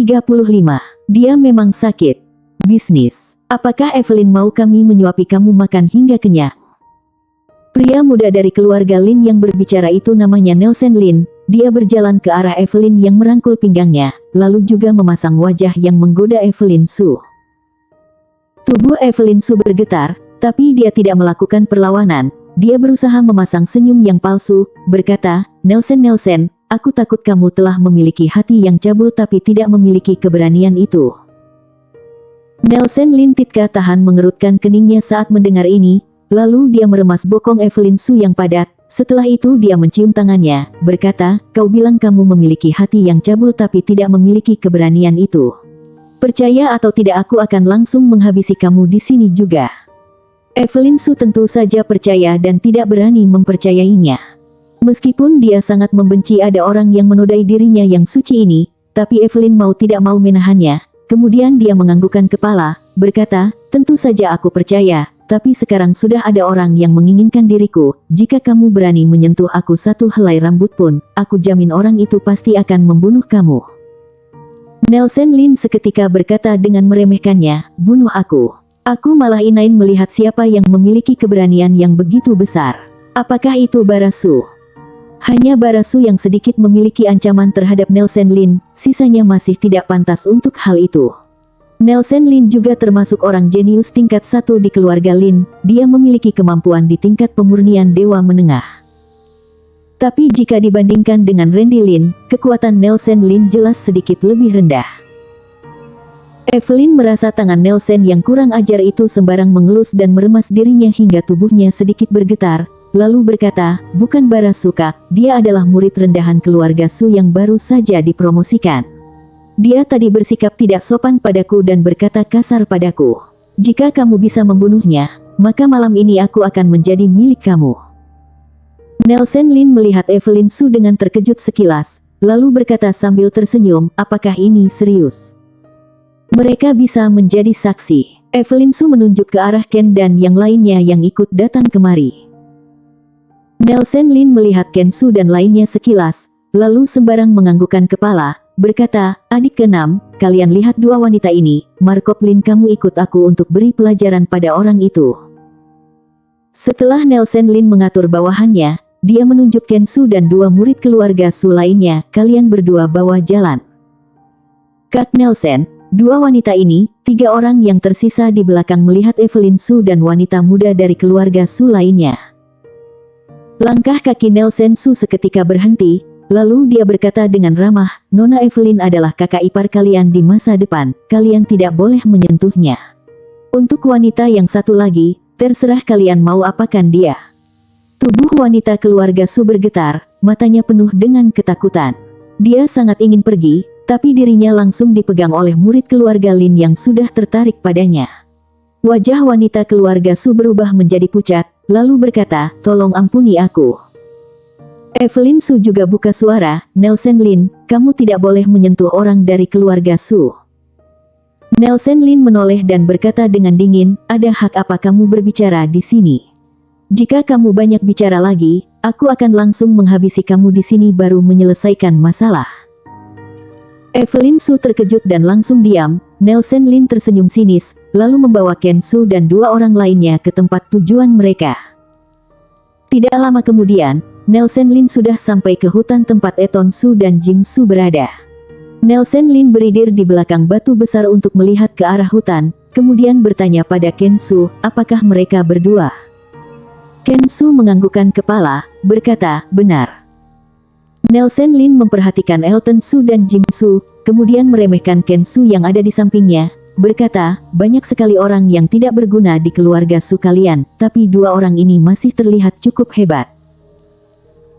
35. Dia memang sakit. Bisnis. Apakah Evelyn mau kami menyuapi kamu makan hingga kenyang? Pria muda dari keluarga Lin yang berbicara itu namanya Nelson Lin. Dia berjalan ke arah Evelyn yang merangkul pinggangnya, lalu juga memasang wajah yang menggoda Evelyn Su. Tubuh Evelyn Su bergetar, tapi dia tidak melakukan perlawanan. Dia berusaha memasang senyum yang palsu, berkata, Nelson, aku takut kamu telah memiliki hati yang cabul tapi tidak memiliki keberanian itu. Nelson Lin tidak tahan mengerutkan keningnya saat mendengar ini, lalu dia meremas bokong Evelyn Su yang padat. Setelah itu dia mencium tangannya, berkata, kau bilang kamu memiliki hati yang cabul tapi tidak memiliki keberanian itu. Percaya atau tidak aku akan langsung menghabisi kamu di sini juga. Evelyn Su tentu saja percaya dan tidak berani mempercayainya. Meskipun dia sangat membenci ada orang yang menodai dirinya yang suci ini, tapi Evelyn mau tidak mau menahannya. Kemudian dia menganggukkan kepala, berkata, tentu saja aku percaya. Tapi sekarang sudah ada orang yang menginginkan diriku. Jika kamu berani menyentuh aku satu helai rambut pun, aku jamin orang itu pasti akan membunuh kamu. Nelson Lin seketika berkata dengan meremehkannya, bunuh aku. Aku malah ingin melihat siapa yang memiliki keberanian yang begitu besar. Apakah itu Barasu? Hanya Barasu yang sedikit memiliki ancaman terhadap Nelson Lin, sisanya masih tidak pantas untuk hal itu. Nelson Lin juga termasuk orang jenius tingkat 1 di keluarga Lin. Dia memiliki kemampuan di tingkat pemurnian dewa menengah. Tapi jika dibandingkan dengan Randy Lin, kekuatan Nelson Lin jelas sedikit lebih rendah. Evelyn merasa tangan Nelson yang kurang ajar itu sembarang mengelus dan meremas dirinya hingga tubuhnya sedikit bergetar, lalu berkata, bukan Barasu Kak, dia adalah murid rendahan keluarga Su yang baru saja dipromosikan. Dia tadi bersikap tidak sopan padaku dan berkata kasar padaku. Jika kamu bisa membunuhnya, maka malam ini aku akan menjadi milik kamu. Nelson Lin melihat Evelyn Su dengan terkejut sekilas, lalu berkata sambil tersenyum, apakah ini serius? Mereka bisa menjadi saksi. Evelyn Su menunjuk ke arah Ken dan yang lainnya yang ikut datang kemari. Nelson Lin melihat Ken Su dan lainnya sekilas, lalu sembarang menganggukkan kepala, berkata, adik keenam, kalian lihat dua wanita ini, Markop Lin kamu ikut aku untuk beri pelajaran pada orang itu. Setelah Nelson Lin mengatur bawahannya, dia menunjuk Ken Su dan dua murid keluarga Su lainnya, kalian berdua bawa jalan. Kak Nelson, dua wanita ini, 3 orang yang tersisa di belakang melihat Evelyn Su dan wanita muda dari keluarga Su lainnya. Langkah kaki Nelson Su seketika berhenti. Lalu dia berkata dengan ramah, Nona Evelyn adalah kakak ipar kalian di masa depan, kalian tidak boleh menyentuhnya. Untuk wanita yang satu lagi, terserah kalian mau apakan dia. Tubuh wanita keluarga Su bergetar, matanya penuh dengan ketakutan. Dia sangat ingin pergi, tapi dirinya langsung dipegang oleh murid keluarga Lin yang sudah tertarik padanya. Wajah wanita keluarga Su berubah menjadi pucat, lalu berkata, tolong ampuni aku. Evelyn Su juga buka suara, Nelson Lin, kamu tidak boleh menyentuh orang dari keluarga Su. Nelson Lin menoleh dan berkata dengan dingin, ada hak apa kamu berbicara di sini? Jika kamu banyak bicara lagi, aku akan langsung menghabisi kamu di sini baru menyelesaikan masalah. Evelyn Su terkejut dan langsung diam. Nelson Lin tersenyum sinis, lalu membawa Ken Su dan 2 orang lainnya ke tempat tujuan mereka. Tidak lama kemudian, Nelson Lin sudah sampai ke hutan tempat Eton Su dan Jim Su berada. Nelson Lin berdiri di belakang batu besar untuk melihat ke arah hutan, kemudian bertanya pada Ken Su, apakah mereka berdua? Ken Su menganggukkan kepala, berkata, benar. Nelson Lin memperhatikan Elton Su dan Jim Su, kemudian meremehkan Ken Su yang ada di sampingnya, berkata, banyak sekali orang yang tidak berguna di keluarga Su kalian, tapi 2 orang ini masih terlihat cukup hebat.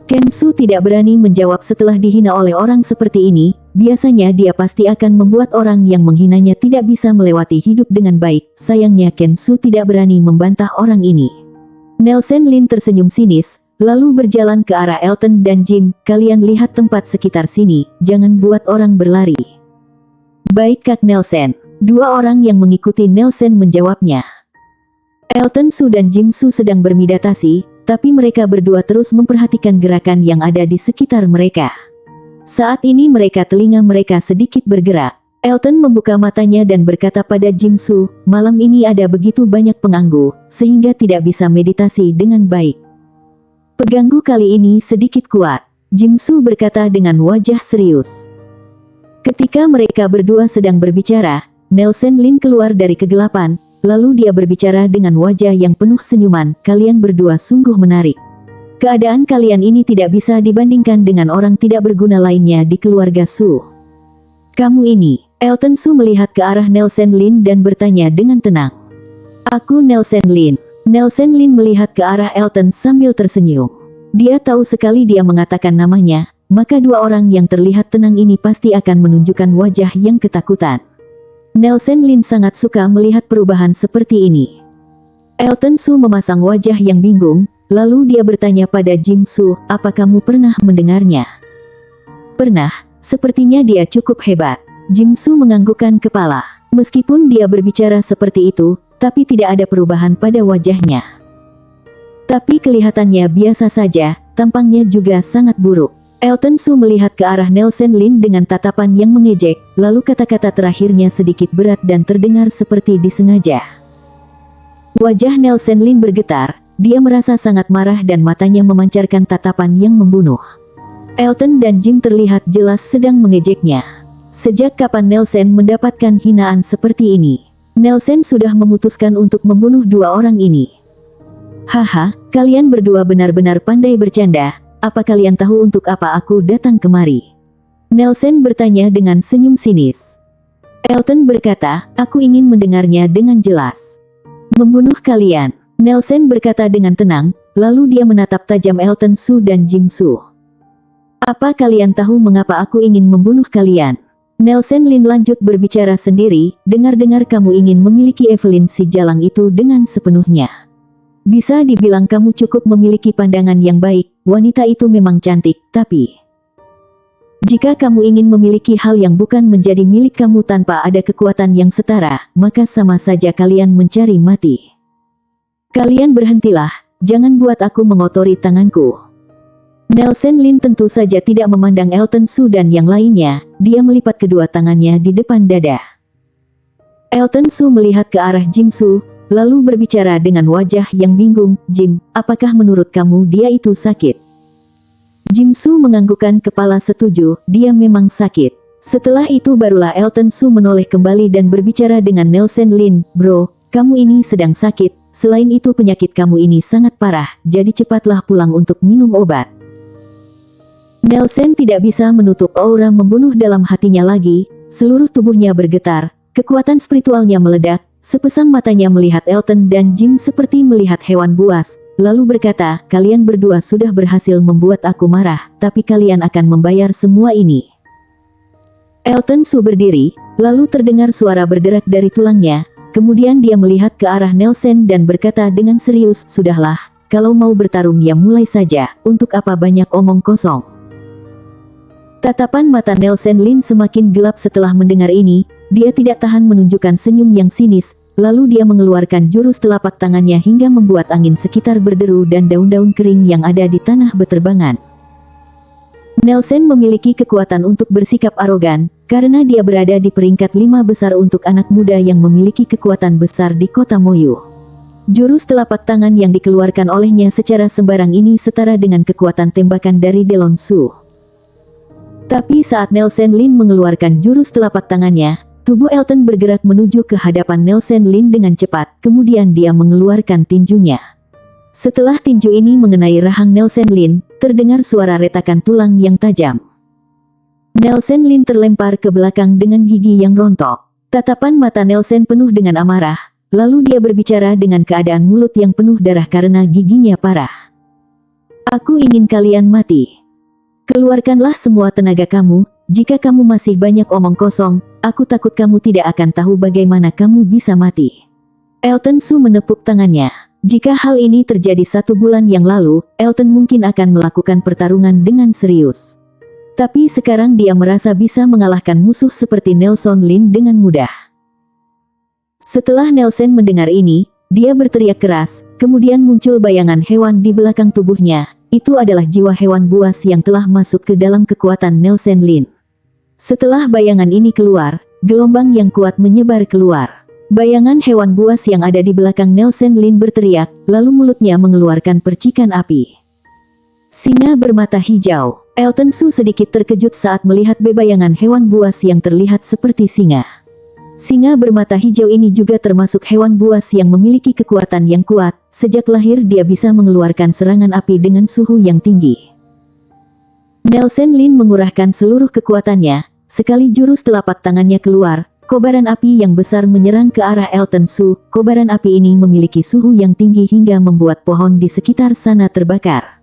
Ken Su tidak berani menjawab setelah dihina oleh orang seperti ini, biasanya dia pasti akan membuat orang yang menghinanya tidak bisa melewati hidup dengan baik, sayangnya Ken Su tidak berani membantah orang ini. Nelson Lin tersenyum sinis, lalu berjalan ke arah Elton dan Jim, kalian lihat tempat sekitar sini, jangan buat orang berlari. Baik Kak Nelson, 2 orang yang mengikuti Nelson menjawabnya. Elton Su dan Jim Su sedang bermeditasi, tapi mereka berdua terus memperhatikan gerakan yang ada di sekitar mereka. Saat ini telinga mereka sedikit bergerak. Elton membuka matanya dan berkata pada Jim Su, malam ini ada begitu banyak pengganggu, sehingga tidak bisa meditasi dengan baik. Pengganggu kali ini sedikit kuat, Jim Su berkata dengan wajah serius. Ketika mereka berdua sedang berbicara, Nelson Lin keluar dari kegelapan, lalu dia berbicara dengan wajah yang penuh senyuman, kalian berdua sungguh menarik. Keadaan kalian ini tidak bisa dibandingkan dengan orang tidak berguna lainnya di keluarga Su. Kamu ini. Elton Su melihat ke arah Nelson Lin dan bertanya dengan tenang. Aku Nelson Lin. Nelson Lin melihat ke arah Elton sambil tersenyum. Dia tahu sekali dia mengatakan namanya, maka dua orang yang terlihat tenang ini pasti akan menunjukkan wajah yang ketakutan. Nelson Lin sangat suka melihat perubahan seperti ini. Elton Su memasang wajah yang bingung, lalu dia bertanya pada Jim Su, apa kamu pernah mendengarnya? Pernah, sepertinya dia cukup hebat. Jim Su menganggukkan kepala. Meskipun dia berbicara seperti itu, tapi tidak ada perubahan pada wajahnya. Tapi kelihatannya biasa saja, tampangnya juga sangat buruk. Elton Su melihat ke arah Nelson Lin dengan tatapan yang mengejek, lalu kata-kata terakhirnya sedikit berat dan terdengar seperti disengaja. Wajah Nelson Lin bergetar, dia merasa sangat marah dan matanya memancarkan tatapan yang membunuh. Elton dan Jim terlihat jelas sedang mengejeknya. Sejak kapan Nelson mendapatkan hinaan seperti ini? Nelson sudah memutuskan untuk membunuh dua orang ini. Haha, kalian berdua benar-benar pandai bercanda. Apa kalian tahu untuk apa aku datang kemari? Nelson bertanya dengan senyum sinis. Elton berkata, aku ingin mendengarnya dengan jelas. Membunuh kalian. Nelson berkata dengan tenang, lalu dia menatap tajam Elton Su dan Jim Su. Apa kalian tahu mengapa aku ingin membunuh kalian? Nelson Lin lanjut berbicara sendiri, dengar-dengar kamu ingin memiliki Evelyn si jalang itu dengan sepenuhnya. Bisa dibilang kamu cukup memiliki pandangan yang baik, wanita itu memang cantik, tapi jika kamu ingin memiliki hal yang bukan menjadi milik kamu tanpa ada kekuatan yang setara, maka sama saja kalian mencari mati. Kalian berhentilah, jangan buat aku mengotori tanganku. Nelson Lin tentu saja tidak memandang Elton Su dan yang lainnya, dia melipat kedua tangannya di depan dada. Elton Su melihat ke arah Jim Su, lalu berbicara dengan wajah yang bingung, Jim, apakah menurut kamu dia itu sakit? Jim Su menganggukkan kepala setuju, dia memang sakit. Setelah itu barulah Elton Su menoleh kembali dan berbicara dengan Nelson Lin, bro, kamu ini sedang sakit, selain itu penyakit kamu ini sangat parah, jadi cepatlah pulang untuk minum obat. Nelson tidak bisa menutup aura membunuh dalam hatinya lagi, seluruh tubuhnya bergetar, kekuatan spiritualnya meledak, sepasang matanya melihat Elton dan Jim seperti melihat hewan buas, lalu berkata, kalian berdua sudah berhasil membuat aku marah, tapi kalian akan membayar semua ini. Elton Su berdiri, lalu terdengar suara berderak dari tulangnya, kemudian dia melihat ke arah Nelson dan berkata dengan serius, sudahlah, kalau mau bertarung ya mulai saja, untuk apa banyak omong kosong. Tatapan mata Nelson Lin semakin gelap setelah mendengar ini, dia tidak tahan menunjukkan senyum yang sinis, lalu dia mengeluarkan jurus telapak tangannya hingga membuat angin sekitar berderu dan daun-daun kering yang ada di tanah berterbangan. Nelson memiliki kekuatan untuk bersikap arogan, karena dia berada di peringkat 5 besar untuk anak muda yang memiliki kekuatan besar di kota Moyu. Jurus telapak tangan yang dikeluarkan olehnya secara sembarang ini setara dengan kekuatan tembakan dari Delon Su. Tapi saat Nelson Lin mengeluarkan jurus telapak tangannya, tubuh Elton bergerak menuju ke hadapan Nelson Lin dengan cepat, kemudian dia mengeluarkan tinjunya. Setelah tinju ini mengenai rahang Nelson Lin, terdengar suara retakan tulang yang tajam. Nelson Lin terlempar ke belakang dengan gigi yang rontok. Tatapan mata Nelson penuh dengan amarah, lalu dia berbicara dengan keadaan mulut yang penuh darah karena giginya parah. Aku ingin kalian mati. Keluarkanlah semua tenaga kamu, jika kamu masih banyak omong kosong, aku takut kamu tidak akan tahu bagaimana kamu bisa mati. Elton Su menepuk tangannya. Jika hal ini terjadi 1 bulan yang lalu, Elton mungkin akan melakukan pertarungan dengan serius. Tapi sekarang dia merasa bisa mengalahkan musuh seperti Nelson Lin dengan mudah. Setelah Nelson mendengar ini, dia berteriak keras, kemudian muncul bayangan hewan di belakang tubuhnya. Itu adalah jiwa hewan buas yang telah masuk ke dalam kekuatan Nelson Lin. Setelah bayangan ini keluar, gelombang yang kuat menyebar keluar. Bayangan hewan buas yang ada di belakang Nelson Lin berteriak, lalu mulutnya mengeluarkan percikan api. Singa bermata hijau. Elton Su sedikit terkejut saat melihat bebayangan hewan buas yang terlihat seperti singa. Singa bermata hijau ini juga termasuk hewan buas yang memiliki kekuatan yang kuat. Sejak lahir dia bisa mengeluarkan serangan api dengan suhu yang tinggi. Nelson Lin mengerahkan seluruh kekuatannya. Sekali jurus telapak tangannya keluar, kobaran api yang besar menyerang ke arah Elton Su. Kobaran api ini memiliki suhu yang tinggi hingga membuat pohon di sekitar sana terbakar.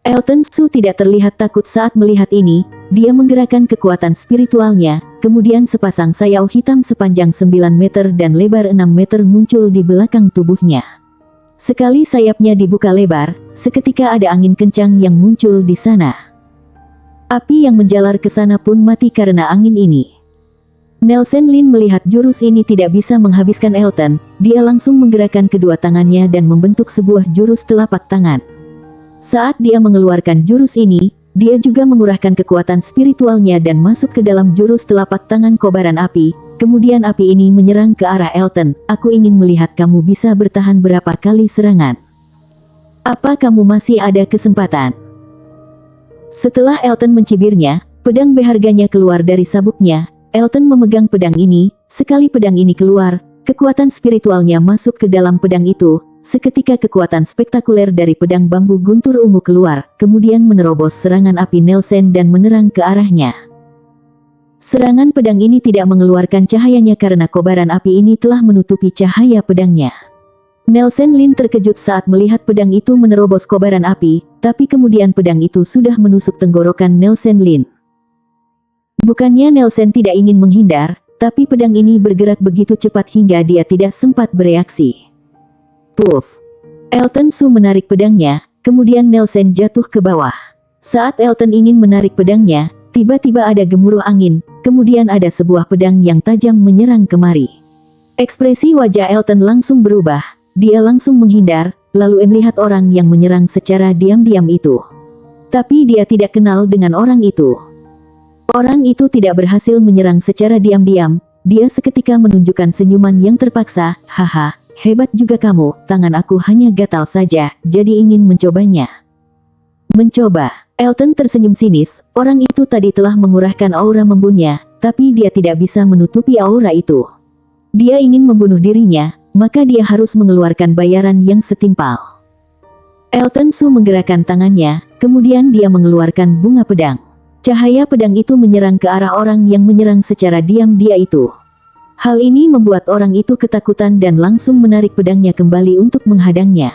Elton Su tidak terlihat takut saat melihat ini. Dia menggerakkan kekuatan spiritualnya, kemudian sepasang sayau hitam sepanjang 9 meter dan lebar 6 meter muncul di belakang tubuhnya. Sekali sayapnya dibuka lebar, seketika ada angin kencang yang muncul di sana. Api yang menjalar ke sana pun mati karena angin ini. Nelson Lin melihat jurus ini tidak bisa menghabiskan Elton, dia langsung menggerakkan kedua tangannya dan membentuk sebuah jurus telapak tangan. Saat dia mengeluarkan jurus ini, dia juga mengerahkan kekuatan spiritualnya dan masuk ke dalam jurus telapak tangan kobaran api. Kemudian api ini menyerang ke arah Elton. Aku ingin melihat kamu bisa bertahan berapa kali serangan. Apa kamu masih ada kesempatan? Setelah Elton mencibirnya, pedang berharganya keluar dari sabuknya. Elton memegang pedang ini. Sekali pedang ini keluar, kekuatan spiritualnya masuk ke dalam pedang itu. Seketika kekuatan spektakuler dari pedang bambu guntur ungu keluar, kemudian menerobos serangan api Nelson dan menerang ke arahnya. Serangan pedang ini tidak mengeluarkan cahayanya karena kobaran api ini telah menutupi cahaya pedangnya. Nelson Lin terkejut saat melihat pedang itu menerobos kobaran api, tapi kemudian pedang itu sudah menusuk tenggorokan Nelson Lin. Bukannya Nelson tidak ingin menghindar, tapi pedang ini bergerak begitu cepat hingga dia tidak sempat bereaksi. Puff! Elton Su menarik pedangnya, kemudian Nelson jatuh ke bawah. Saat Elton ingin menarik pedangnya, tiba-tiba ada gemuruh angin, kemudian ada sebuah pedang yang tajam menyerang kemari. Ekspresi wajah Elton langsung berubah, dia langsung menghindar, lalu melihat orang yang menyerang secara diam-diam itu. Tapi dia tidak kenal dengan orang itu. Orang itu tidak berhasil menyerang secara diam-diam, dia seketika menunjukkan senyuman yang terpaksa, haha, hebat juga kamu, tangan aku hanya gatal saja, jadi ingin mencobanya. Mencoba. Elton tersenyum sinis, orang itu tadi telah mengurahkan aura membunuhnya, tapi dia tidak bisa menutupi aura itu. Dia ingin membunuh dirinya, maka dia harus mengeluarkan bayaran yang setimpal. Elton Su menggerakkan tangannya, kemudian dia mengeluarkan bunga pedang. Cahaya pedang itu menyerang ke arah orang yang menyerang secara diam dia itu. Hal ini membuat orang itu ketakutan dan langsung menarik pedangnya kembali untuk menghadangnya.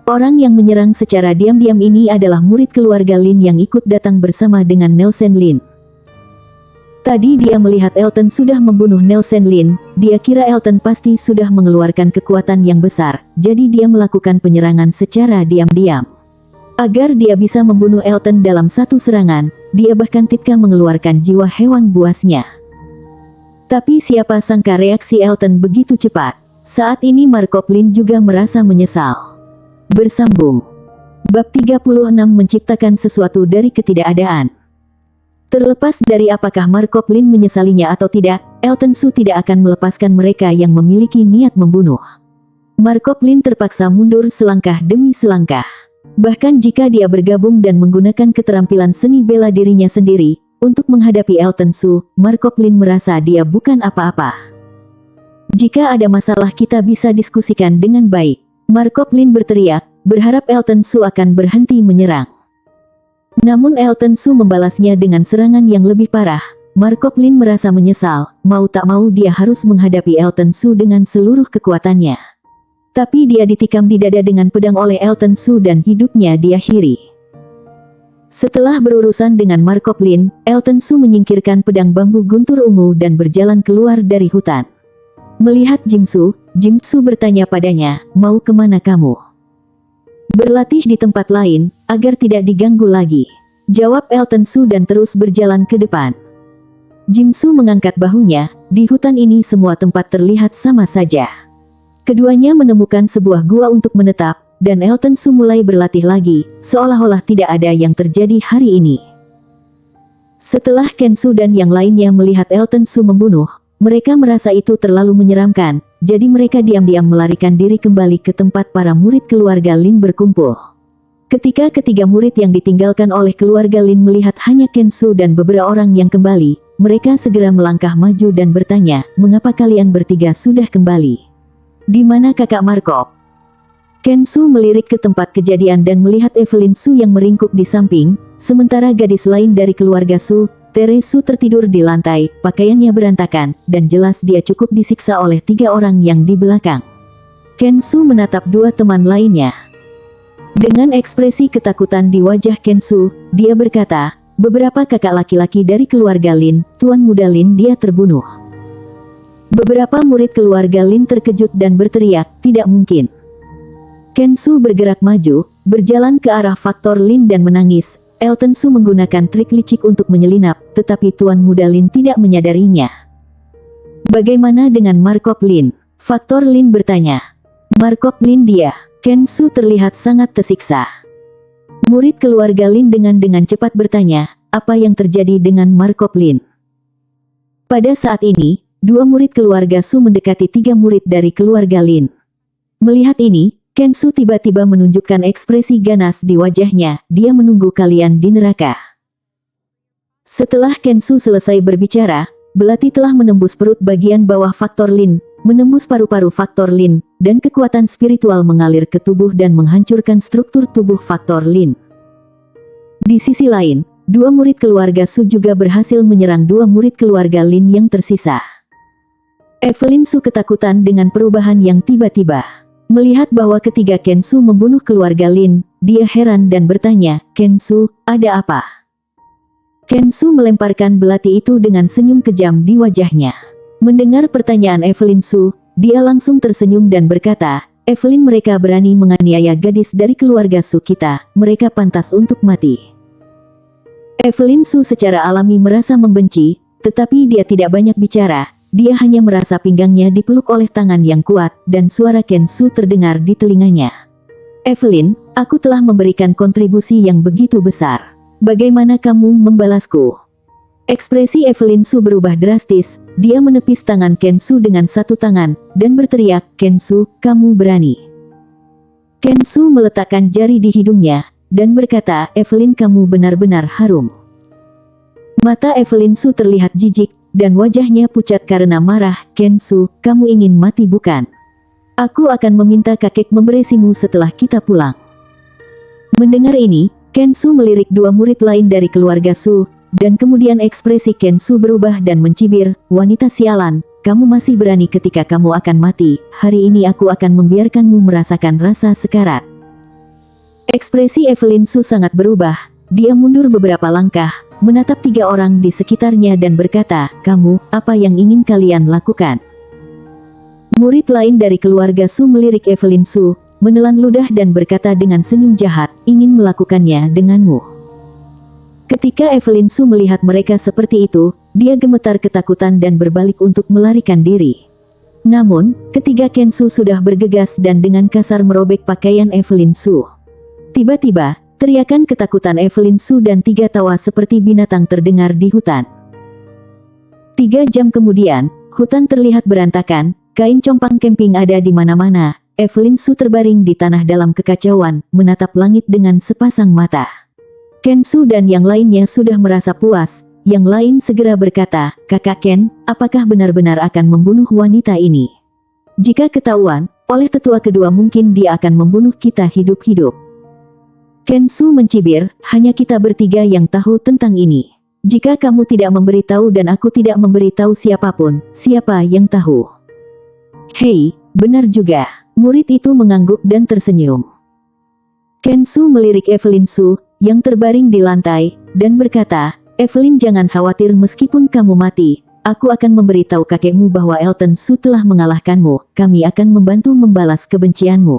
Orang yang menyerang secara diam-diam ini adalah murid keluarga Lin yang ikut datang bersama dengan Nelson Lin. Tadi dia melihat Elton sudah membunuh Nelson Lin, dia kira Elton pasti sudah mengeluarkan kekuatan yang besar, jadi dia melakukan penyerangan secara diam-diam. Agar dia bisa membunuh Elton dalam satu serangan, dia bahkan tidak mengeluarkan jiwa hewan buasnya. Tapi siapa sangka reaksi Elton begitu cepat. Saat ini Markov Lin juga merasa menyesal. Bersambung. Bab 36 menciptakan sesuatu dari ketidakadaan. Terlepas dari apakah Markov Lin menyesalinya atau tidak, Elton Su tidak akan melepaskan mereka yang memiliki niat membunuh. Markov Lin terpaksa mundur selangkah demi selangkah. Bahkan jika dia bergabung dan menggunakan keterampilan seni bela dirinya sendiri, untuk menghadapi Elton Su, Markov Lin merasa dia bukan apa-apa. Jika ada masalah kita bisa diskusikan dengan baik. Markov Lin berteriak, berharap Elton Su akan berhenti menyerang. Namun Elton Su membalasnya dengan serangan yang lebih parah. Markov Lin merasa menyesal, mau tak mau dia harus menghadapi Elton Su dengan seluruh kekuatannya. Tapi dia ditikam di dada dengan pedang oleh Elton Su dan hidupnya diakhiri. Setelah berurusan dengan Markov Lin, Elton Su menyingkirkan pedang bambu guntur ungu dan berjalan keluar dari hutan. Melihat Jim Su bertanya padanya, mau kemana kamu? Berlatih di tempat lain, agar tidak diganggu lagi. Jawab Elton Su dan terus berjalan ke depan. Jim Su mengangkat bahunya, di hutan ini semua tempat terlihat sama saja. Keduanya menemukan sebuah gua untuk menetap, dan Elton Su mulai berlatih lagi, seolah-olah tidak ada yang terjadi hari ini. Setelah Ken Su dan yang lainnya melihat Elton Su membunuh, mereka merasa itu terlalu menyeramkan, jadi mereka diam-diam melarikan diri kembali ke tempat para murid keluarga Lin berkumpul. Ketika ketiga murid yang ditinggalkan oleh keluarga Lin melihat hanya Ken Su dan beberapa orang yang kembali, mereka segera melangkah maju dan bertanya, "Mengapa kalian bertiga sudah kembali? Di mana kakak Markov?" Ken Su melirik ke tempat kejadian dan melihat Evelyn Su yang meringkuk di samping, sementara gadis lain dari keluarga Su, Tere Su tertidur di lantai, pakaiannya berantakan, dan jelas dia cukup disiksa oleh 3 orang yang di belakang. Ken Su menatap 2 teman lainnya. Dengan ekspresi ketakutan di wajah Ken Su, dia berkata, "Beberapa kakak laki-laki dari keluarga Lin, Tuan Muda Lin dia terbunuh." Beberapa murid keluarga Lin terkejut dan berteriak, "Tidak mungkin." Ken Su bergerak maju, berjalan ke arah faktor Lin dan menangis. Elton Su menggunakan trik licik untuk menyelinap, tetapi Tuan Muda Lin tidak menyadarinya. "Bagaimana dengan Markov Lin?" Faktor Lin bertanya. "Markov Lin dia." Ken Su terlihat sangat tersiksa. Murid keluarga Lin dengan cepat bertanya, "Apa yang terjadi dengan Markov Lin?" Pada saat ini, 2 murid keluarga Su mendekati 3 murid dari keluarga Lin. Melihat ini, Ken Su tiba-tiba menunjukkan ekspresi ganas di wajahnya, "Dia menunggu kalian di neraka." Setelah Ken Su selesai berbicara, belati telah menembus perut bagian bawah faktor Lin, menembus paru-paru faktor Lin, dan kekuatan spiritual mengalir ke tubuh dan menghancurkan struktur tubuh faktor Lin. Di sisi lain, 2 murid keluarga Su juga berhasil menyerang 2 murid keluarga Lin yang tersisa. Evelyn Su ketakutan dengan perubahan yang tiba-tiba. Melihat bahwa ketiga Ken Su membunuh keluarga Lin, dia heran dan bertanya, "Ken Su, ada apa?" Ken Su melemparkan belati itu dengan senyum kejam di wajahnya. Mendengar pertanyaan Evelyn Su, dia langsung tersenyum dan berkata, "Evelyn, mereka berani menganiaya gadis dari keluarga Su kita, mereka pantas untuk mati." Evelyn Su secara alami merasa membenci, tetapi dia tidak banyak bicara. Dia hanya merasa pinggangnya dipeluk oleh tangan yang kuat, dan suara Ken Su terdengar di telinganya. "Evelyn, aku telah memberikan kontribusi yang begitu besar. Bagaimana kamu membalasku?" Ekspresi Evelyn Su berubah drastis, dia menepis tangan Ken Su dengan satu tangan, dan berteriak, "Ken Su, kamu berani." Ken Su meletakkan jari di hidungnya, dan berkata, "Evelyn, kamu benar-benar harum." Mata Evelyn Su terlihat jijik, dan wajahnya pucat karena marah. "Ken Su, kamu ingin mati bukan? Aku akan meminta kakek memberesimu setelah kita pulang." Mendengar ini, Ken Su melirik 2 murid lain dari keluarga Su, dan kemudian ekspresi Ken Su berubah dan mencibir, "Wanita sialan, kamu masih berani ketika kamu akan mati. Hari ini aku akan membiarkanmu merasakan rasa sekarat." Ekspresi Evelyn Su sangat berubah, dia mundur beberapa langkah, menatap 3 orang di sekitarnya dan berkata, "Kamu, apa yang ingin kalian lakukan?" Murid lain dari keluarga Su melirik Evelyn Su, menelan ludah dan berkata dengan senyum jahat, "Ingin melakukannya denganmu." Ketika Evelyn Su melihat mereka seperti itu, dia gemetar ketakutan dan berbalik untuk melarikan diri. Namun, ketiga Ken Su sudah bergegas dan dengan kasar merobek pakaian Evelyn Su. Tiba-tiba, teriakan ketakutan Evelyn Su dan 3 tawa seperti binatang terdengar di hutan. 3 jam kemudian, hutan terlihat berantakan, kain compang camping ada di mana-mana. Evelyn Su terbaring di tanah dalam kekacauan, menatap langit dengan sepasang mata. Ken Su dan yang lainnya sudah merasa puas. Yang lain segera berkata, "Kakak Ken, apakah benar-benar akan membunuh wanita ini? Jika ketahuan oleh tetua kedua mungkin dia akan membunuh kita hidup-hidup." Ken Su mencibir, "Hanya kita bertiga yang tahu tentang ini. Jika kamu tidak memberitahu dan aku tidak memberitahu siapapun, siapa yang tahu?" "Hei, benar juga." Murid itu mengangguk dan tersenyum. Ken Su melirik Evelyn Su, yang terbaring di lantai, dan berkata, "Evelyn, jangan khawatir meskipun kamu mati. Aku akan memberitahu kakekmu bahwa Elton Su telah mengalahkanmu. Kami akan membantu membalas kebencianmu."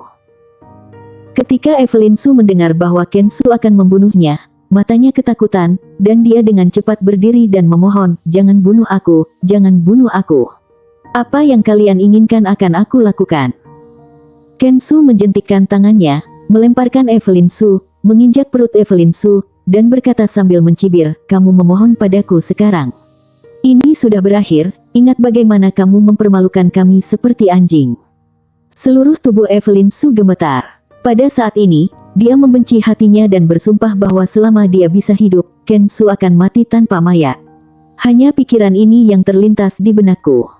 Ketika Evelyn Su mendengar bahwa Ken Su akan membunuhnya, matanya ketakutan, dan dia dengan cepat berdiri dan memohon, "Jangan bunuh aku, jangan bunuh aku. Apa yang kalian inginkan akan aku lakukan." Ken Su menjentikkan tangannya, melemparkan Evelyn Su, menginjak perut Evelyn Su, dan berkata sambil mencibir, "Kamu memohon padaku sekarang. Ini sudah berakhir, ingat bagaimana kamu mempermalukan kami seperti anjing." Seluruh tubuh Evelyn Su gemetar. Pada saat ini, dia membenci hatinya dan bersumpah bahwa selama dia bisa hidup, Ken Su akan mati tanpa mayat. Hanya pikiran ini yang terlintas di benakku.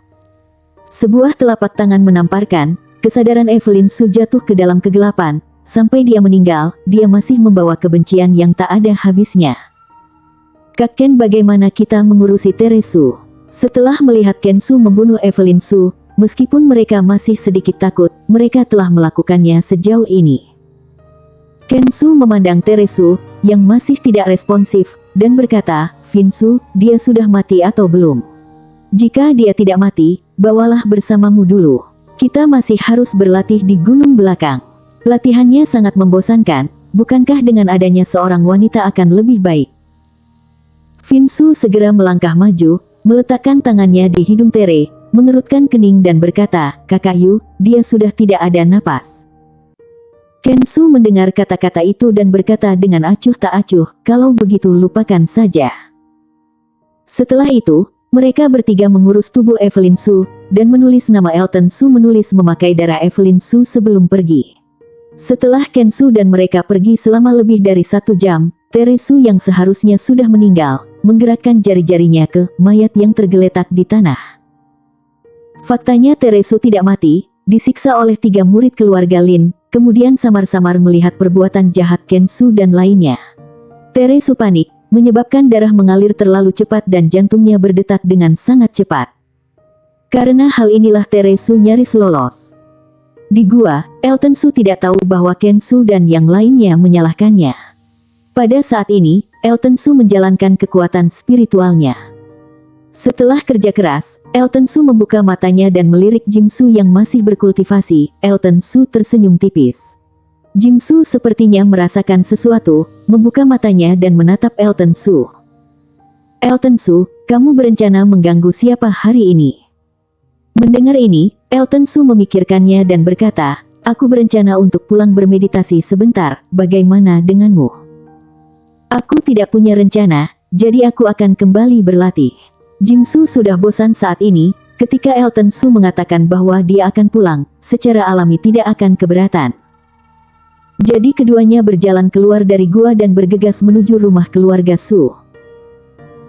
Sebuah telapak tangan menamparkan, kesadaran Evelyn Su jatuh ke dalam kegelapan. Sampai dia meninggal, dia masih membawa kebencian yang tak ada habisnya. "Kak Ken, bagaimana kita mengurusi Teresu?" Setelah melihat Ken Su membunuh Evelyn Su, meskipun mereka masih sedikit takut, mereka telah melakukannya sejauh ini. Ken Su memandang Teresu, yang masih tidak responsif, dan berkata, "Fin Su, dia sudah mati atau belum? Jika dia tidak mati, bawalah bersamamu dulu. Kita masih harus berlatih di gunung belakang. Latihannya sangat membosankan, bukankah dengan adanya seorang wanita akan lebih baik?" Fin Su segera melangkah maju, meletakkan tangannya di hidung Tere, mengerutkan kening dan berkata, "Kakak Yu, dia sudah tidak ada napas." Ken Su mendengar kata-kata itu dan berkata dengan acuh tak acuh, "Kalau begitu lupakan saja." Setelah itu, mereka bertiga mengurus tubuh Evelyn Su, dan menulis nama Elton Su menulis memakai darah Evelyn Su sebelum pergi. Setelah Ken Su dan mereka pergi selama lebih dari 1 jam, Teresu yang seharusnya sudah meninggal, menggerakkan jari-jarinya ke mayat yang tergeletak di tanah. Faktanya Teresu tidak mati, disiksa oleh 3 murid keluarga Lin, kemudian samar-samar melihat perbuatan jahat Ken Su dan lainnya. Teresu panik, menyebabkan darah mengalir terlalu cepat dan jantungnya berdetak dengan sangat cepat. Karena hal inilah Teresu nyaris lolos. Di gua, Elton Su tidak tahu bahwa Ken Su dan yang lainnya menyalahkannya. Pada saat ini, Elton Su menjalankan kekuatan spiritualnya. Setelah kerja keras, Elton Su membuka matanya dan melirik Jim Su yang masih berkultivasi. Elton Su tersenyum tipis. Jim Su sepertinya merasakan sesuatu, membuka matanya dan menatap Elton Su. "Elton Su, kamu berencana mengganggu siapa hari ini?" Mendengar ini, Elton Su memikirkannya dan berkata, "Aku berencana untuk pulang bermeditasi sebentar, bagaimana denganmu?" "Aku tidak punya rencana, jadi aku akan kembali berlatih." Jim Su sudah bosan saat ini, ketika Elton Su mengatakan bahwa dia akan pulang, secara alami tidak akan keberatan. Jadi keduanya berjalan keluar dari gua dan bergegas menuju rumah keluarga Su.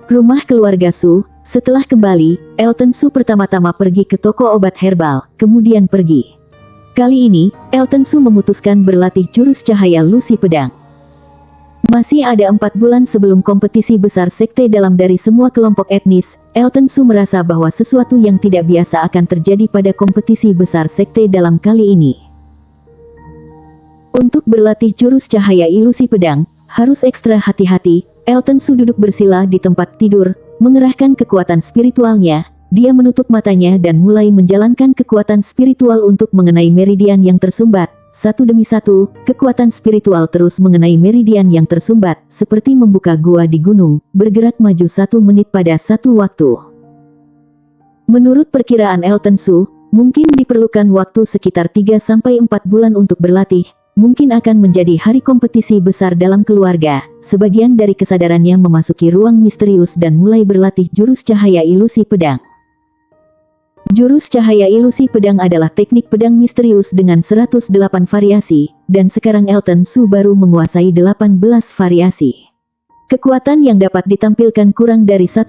Rumah keluarga Su. Setelah kembali, Elton Su pertama-tama pergi ke toko obat herbal, kemudian pergi. Kali ini, Elton Su memutuskan berlatih jurus cahaya Lucy Pedang. Masih ada 4 bulan sebelum kompetisi besar sekte dalam dari semua kelompok etnis, Elton Su merasa bahwa sesuatu yang tidak biasa akan terjadi pada kompetisi besar sekte dalam kali ini. Untuk berlatih jurus cahaya ilusi pedang, harus ekstra hati-hati. Elton Su duduk bersila di tempat tidur, mengerahkan kekuatan spiritualnya. Dia menutup matanya dan mulai menjalankan kekuatan spiritual untuk mengenai meridian yang tersumbat. Satu demi satu, kekuatan spiritual terus mengenai meridian yang tersumbat, seperti membuka gua di gunung, bergerak maju 1 menit pada satu waktu. Menurut perkiraan Elton Su, mungkin diperlukan waktu sekitar 3-4 bulan untuk berlatih. Mungkin akan menjadi hari kompetisi besar dalam keluarga. Sebagian dari kesadarannya memasuki ruang misterius dan mulai berlatih jurus cahaya ilusi pedang. Jurus cahaya ilusi pedang adalah teknik pedang misterius dengan 108 variasi, dan sekarang Elton Su baru menguasai 18 variasi. Kekuatan yang dapat ditampilkan kurang dari 1%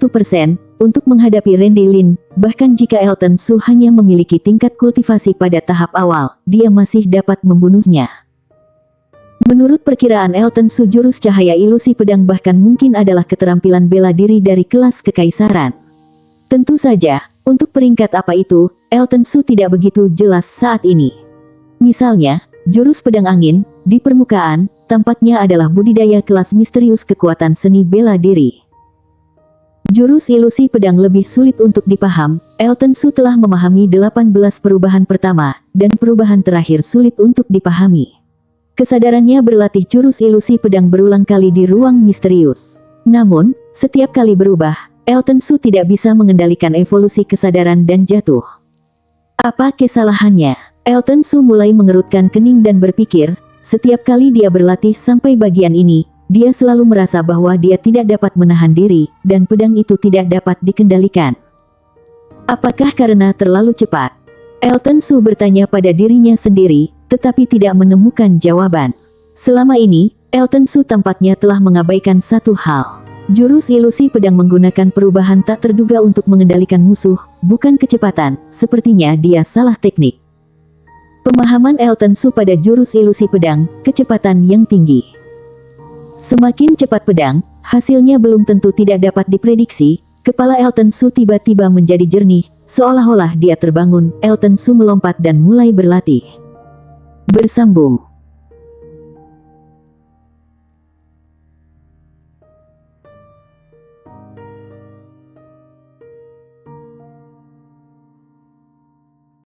untuk menghadapi Randy Lin. Bahkan jika Elton Su hanya memiliki tingkat kultivasi pada tahap awal, dia masih dapat membunuhnya. Menurut perkiraan Elton Su, jurus cahaya ilusi pedang bahkan mungkin adalah keterampilan bela diri dari kelas kekaisaran. Tentu saja, untuk peringkat apa itu, Elton Su tidak begitu jelas saat ini. Misalnya, jurus pedang angin, di permukaan, tampaknya adalah budidaya kelas misterius kekuatan seni bela diri. Jurus ilusi pedang lebih sulit untuk dipaham. Elton Su telah memahami 18 perubahan pertama, dan perubahan terakhir sulit untuk dipahami. Kesadarannya berlatih jurus ilusi pedang berulang kali di ruang misterius. Namun, setiap kali berubah, Elton Su tidak bisa mengendalikan evolusi kesadaran dan jatuh. Apa kesalahannya? Elton Su mulai mengerutkan kening dan berpikir, setiap kali dia berlatih sampai bagian ini, dia selalu merasa bahwa dia tidak dapat menahan diri, dan pedang itu tidak dapat dikendalikan. Apakah karena terlalu cepat? Elton Su bertanya pada dirinya sendiri, tetapi tidak menemukan jawaban. Selama ini, Elton Su tampaknya telah mengabaikan satu hal. Jurus ilusi pedang menggunakan perubahan tak terduga untuk mengendalikan musuh, bukan kecepatan. Sepertinya dia salah teknik. Pemahaman Elton Su pada jurus ilusi pedang, kecepatan yang tinggi. Semakin cepat pedang, hasilnya belum tentu tidak dapat diprediksi. Kepala Elton Su tiba-tiba menjadi jernih, seolah-olah dia terbangun. Elton Su melompat dan mulai berlatih. Bersambung.